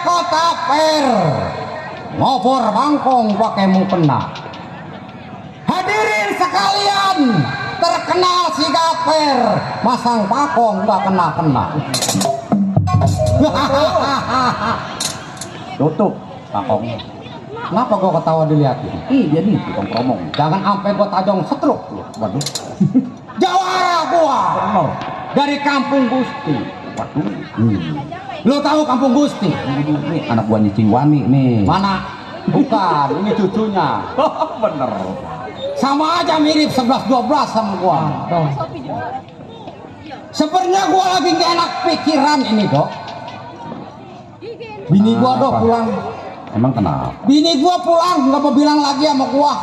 kota Per ngobor bangkong pakai mukena. Hadirin sekalian, terkenal si Gaper masang pakong gak kena-kena. Tutup pakongnya. Kenapa gua ketawa dilihatin? Iya nih tukang promong. Jangan sampai gua tajong setruk. Waduh. Jawara gua Bener. dari Kampung Gusti. Waduh. Lu tahu Kampung Gusti? Ini anak buah Cing Wani nih. Mana? Bukan, ini cucunya. Bener. Sama aja mirip 11-12 sama gua. Sebenarnya gua lagi gak enak pikiran ini, Dok. Bini gua Dok pulang. Emang kenapa? Bini gua pulang nggak mau bilang lagi sama gua.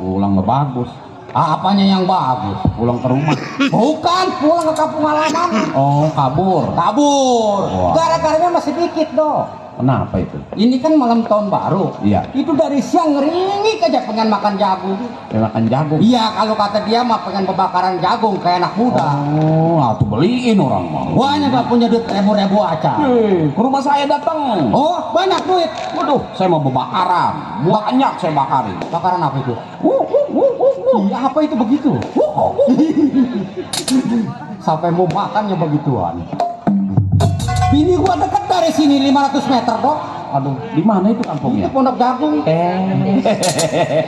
Pulang nggak bagus. Apanya yang bagus? Pulang ke rumah. Bukan, pulang ke kampung halaman. Oh, kabur. Kabur. Wah. Gara-garanya masih dikit, Dok. Kenapa itu? Ini kan malam tahun baru. Iya. Itu dari siang ngeringik aja pengen makan jagung. Makan jagung. Iya, kalau kata dia mah pengen pembakaran jagung kayak anak muda. Oh, lah tuh beliin orang mah. Guanya gak punya duit ribu-ribu aja. Ke rumah saya datang. Oh, banyak duit. Waduh, saya mau bakaran. Banyak saya bakarin. Bakaran apa itu? Iya, apa itu begitu? Sampai mau makannya begituan. Bini gua deket dari sini 500 meter, Dok. Aduh, di mana itu kampungnya? Itu Pondok Jagung.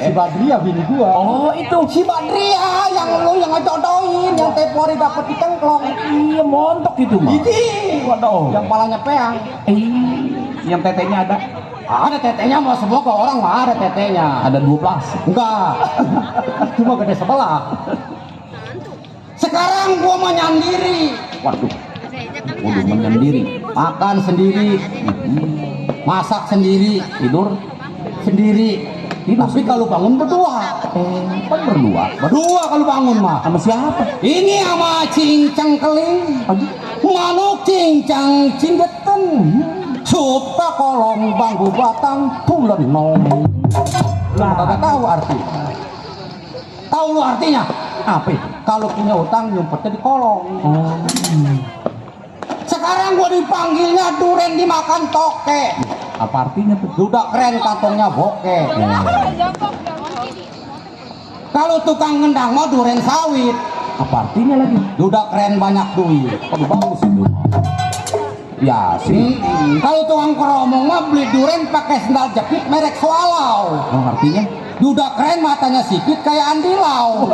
Si Badria bini gua. Oh, itu. Si Badria yang lu yang ngejodohin, yang tempo hari dapet di cengklong. Iya, montok itu mah. Ini. Waduh. Yang palanya peang. Yang tetenya ada. Ada tetenya mah semua ke orang mah ada tetenya. Ada 12. Enggak. Cuma gede sebelah. Sekarang gua mah nyandiri. Waduh. Waduh, menyendiri. Makan sendiri, masak sendiri, Tidur. sendiri. Tapi kalau bangun berdua. Kan berdua. Berdua kalau bangun mah. Sama siapa? Ini sama cincang keling. Manuk cincang cindeten. Supa kolong bangku batang bulan nong. Lu kagak tahu arti. Tahu lu artinya? Apa itu? Kalau punya utang nyumpetnya di kolong. Oh. Sekarang gua dipanggilnya duren dimakan toke. Apa artinya tuh? Udah keren kantongnya bokeh. Kalau tukang ngendang mau duren sawit. Apa artinya lagi? Udah keren banyak duit. Aduh, bagus itu. Ya sih. Kalau tukang keromong mah beli duren pakai sendal jepit merek Swallow. Oh, artinya? Udah keren matanya sipit kayak Andi Lau.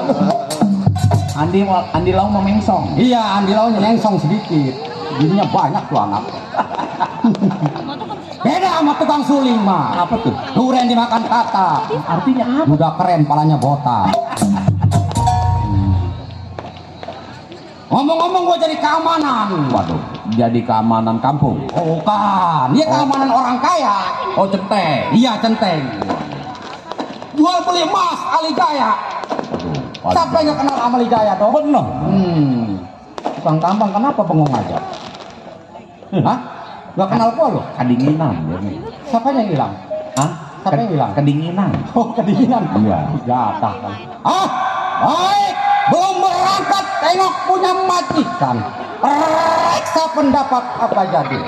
Andi Lau mau mengsong. Iya, Andi Lau nyengsong sedikit. Jadinya banyak tuh anak. Beda sama tukang suling mah. Apa tuh? Duren dimakan kata. Artinya apa? Udah keren palanya botak. Ngomong-ngomong gua jadi keamanan. Waduh, jadi keamanan kampung. Bukan, dia keamanan orang kaya. Oh, centeng. Iya, centeng. Jual beli emas Ali Jaya. Waduh, Siapa yang nggak kenal Ali Jaya dong? bener. Tukang tambang kenapa bengong aja? Hah? Gak kenal gua loh? Kedinginan ya nih. Siapa yang hilang? Hah? Siapa yang hilang? Kedinginan. Oh, kedinginan. Iya. Jatah kan. Baik. Belum berangkat tengok punya majikan. Reksa pendapat apa jadi?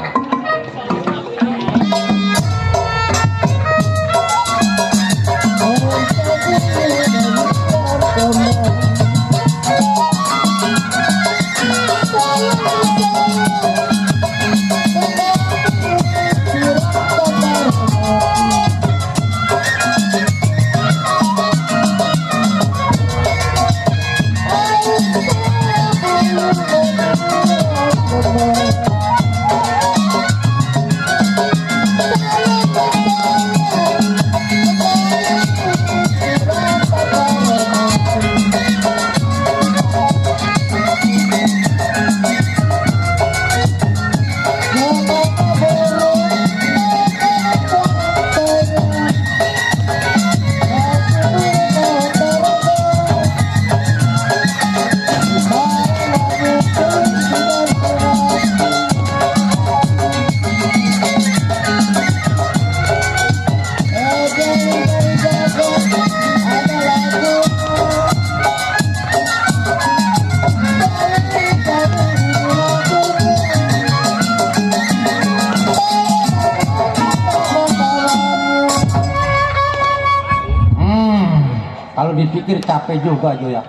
kalau dipikir capek juga Jo ya.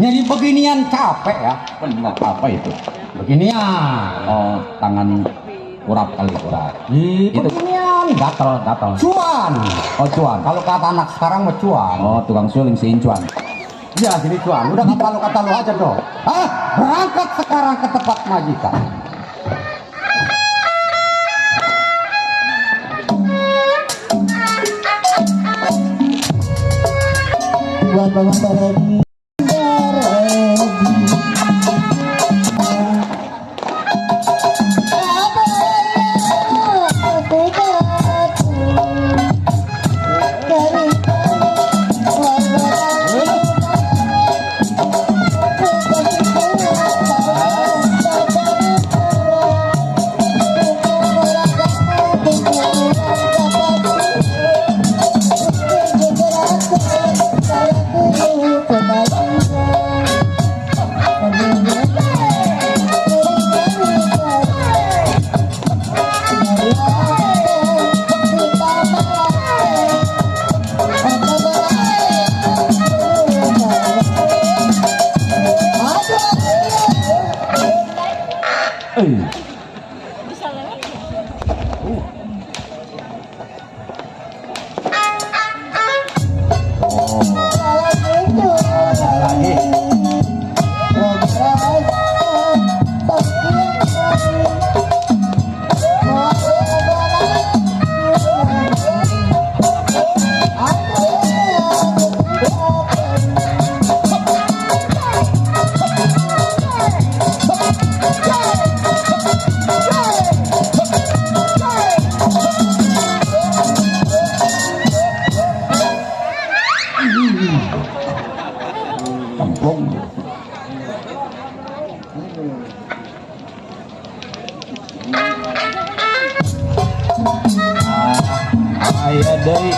Jadi beginian capek ya. Benar apa itu? Beginian. Oh, tangan kurap kali kurap. Itu Itu beginian. gatal gatal. Cuan. Oh cuan. Kalau kata anak sekarang mah cuan. Oh tukang suling si Incuan. Ya sini cuan. Udah kata lu aja dong. Ah, berangkat sekarang ke tempat majikan. Buat Bapak Baredi. Ayah dari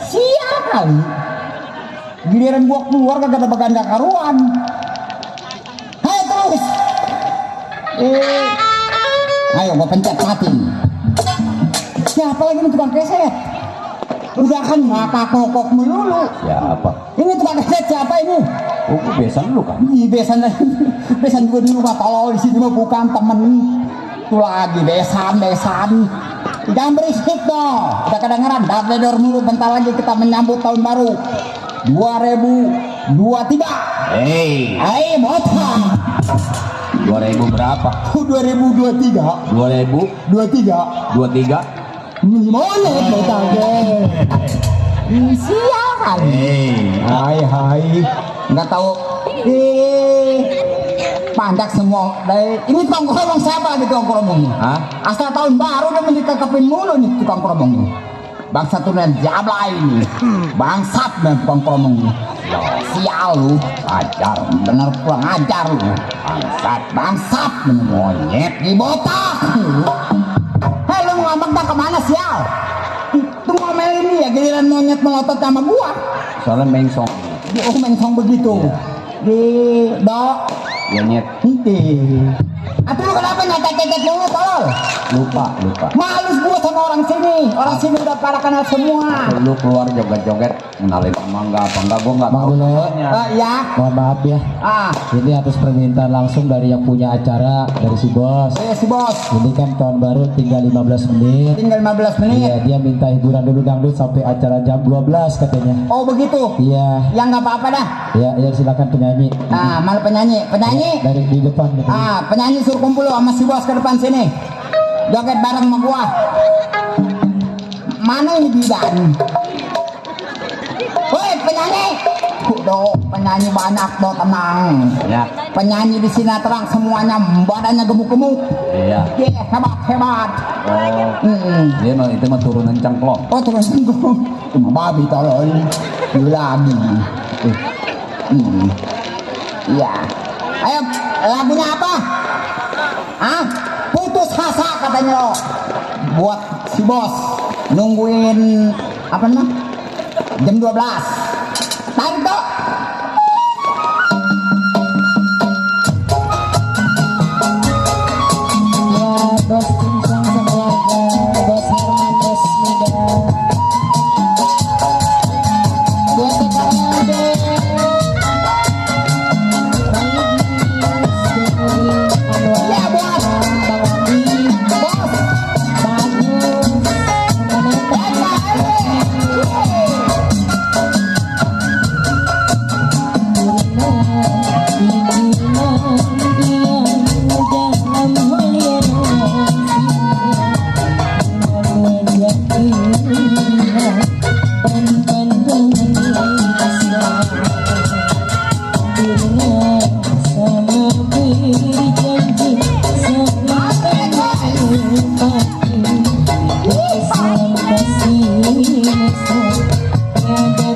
Siapa? Giliran gua keluar kagak ada baganda karuan. Hai terus. Ayo gua pencet mati. Siapa lagi nih tukang keset? Udah kan mata kokok melulu. siapa? Ini tukang keset siapa ini? Oh, besan lu kan? Ih, besan juga di rumah tolol di sini mah bukan temen. Tuh lagi besan. Jangan berisik dong. Udah kedengeran dadledor mulu, bentar lagi kita menyambut tahun baru 2023. Ayo motor. 2000 berapa? 2023. 2023 Gimana betulnya? Siapa? Hai. Nggak tahu. Pandak semua. Ini tukang keromong siapa nih tukang keromong ini? Hah? Asal tahun baru udah menditekepin mulu nih tukang keromong ini. Bangsa turunan jabla ini. Bangsat dan tukang keromong ini. Sial lu. Ajar. Bener kurang ajar lu. Bangsat. Monyet di botak. Hei lu ngambek dah kemana sial? Itu ngomel ini ya giliran monyet melotot sama gua. soalnya mengsong. Oh mengsong begitu. Di dok. Ya nyet. Ente. Atau lu kenapa nyetek-nyetek mulu tolol? Lupa. Malus gua sama orang sini. Orang sini udah pada kenal semua. Lu keluar joget-joget kenalin sama enggak gua enggak Bang tahu. Bule, Ya. mohon maaf ya. Ah, Ini atas permintaan langsung dari yang punya acara, dari si bos. si bos. Ini kan tahun baru tinggal 15 menit. Tinggal 15 Iya, menit. dia minta hiburan dulu dangdut sampai acara jam 12 katanya. Oh begitu. Iya, Ya nggak apa-apa dah. ya silakan penyanyi. Nah, malah penyanyi. Dari di depan gitu. Penyanyi suruh kumpul lu sama si bos ke depan sini. Joget bareng sama gua. Mana ini bidan? Woi, penyanyi. Do, penyanyi banyak do, tenang. Ya. Penyanyi di sini terang semuanya badannya gemuk-gemuk. Iya. Hebat. Oh. Dia mah itu mah turunan cangklong. Oh terus cuma babi tolong. Lagi. Iya. Ayo, lagunya apa? Ah, putus asa katanya lo. Buat si bos nungguin apa namanya? Jam 12. Tarik dong. Ya, bos Cincang sekeluarga, bos Herman, bos Mida. Buat tetangga deh. Ya bos. Bang Andi, Bos. bagus. Ada